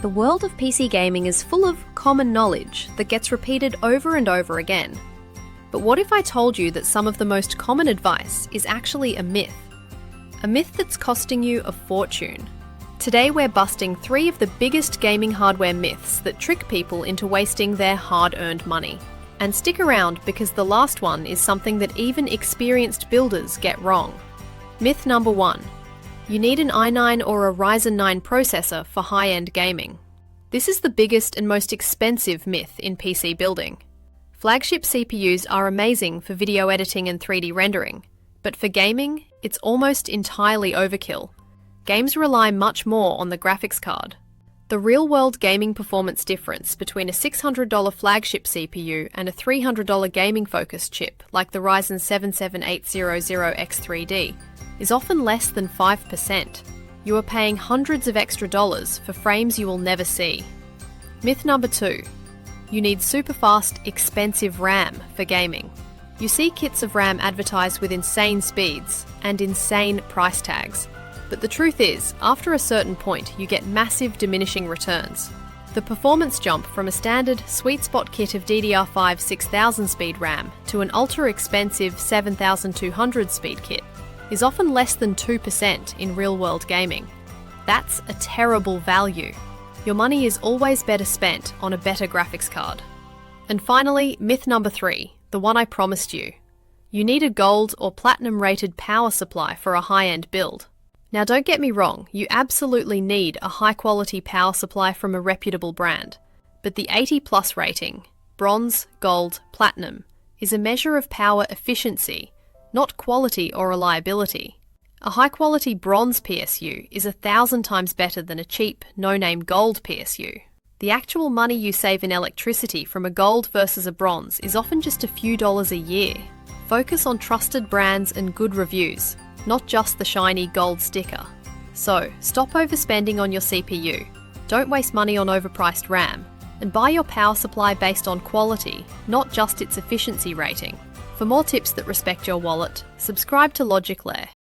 The world of PC gaming is full of common knowledge that gets repeated over and over again. But what if I told you that some of the most common advice is actually a myth? A myth that's costing you a fortune. Today we're busting 3 of the biggest gaming hardware myths that trick people into wasting their hard-earned money. And stick around because the last one is something that even experienced builders get wrong. Myth number 1. You need an i9 or a Ryzen 9 processor for high-end gaming. This is the biggest and most expensive myth in PC building. Flagship CPUs are amazing for video editing and 3D rendering, but for gaming, it's almost entirely overkill. Games rely much more on the graphics card. The real-world gaming performance difference between a $600 flagship CPU and a $300 gaming-focused chip like the Ryzen 7 7800X3D is often less than 5%. You are paying hundreds of extra dollars for frames you will never see. Myth number 2. You need super fast, expensive RAM for gaming. You see kits of RAM advertised with insane speeds and insane price tags. But the truth is, after a certain point, you get massive diminishing returns. The performance jump from a standard sweet spot kit of DDR5 6000 speed RAM to an ultra-expensive 7200 speed kit is often less than 2% in real-world gaming. That's a terrible value. Your money is always better spent on a better graphics card. And finally, myth number 3, the one I promised you. You need a gold or platinum rated power supply for a high-end build. Now don't get me wrong, you absolutely need a high-quality power supply from a reputable brand. But the 80+ rating, bronze, gold, platinum, is a measure of power efficiency, not quality or reliability. A high-quality bronze PSU is 1,000 times better than a cheap, no-name gold PSU. The actual money you save in electricity from a gold versus a bronze is often just a few dollars a year. Focus on trusted brands and good reviews, not just the shiny gold sticker. So, stop overspending on your CPU, don't waste money on overpriced RAM, and buy your power supply based on quality, not just its efficiency rating. For more tips that respect your wallet, subscribe to Logic Lair.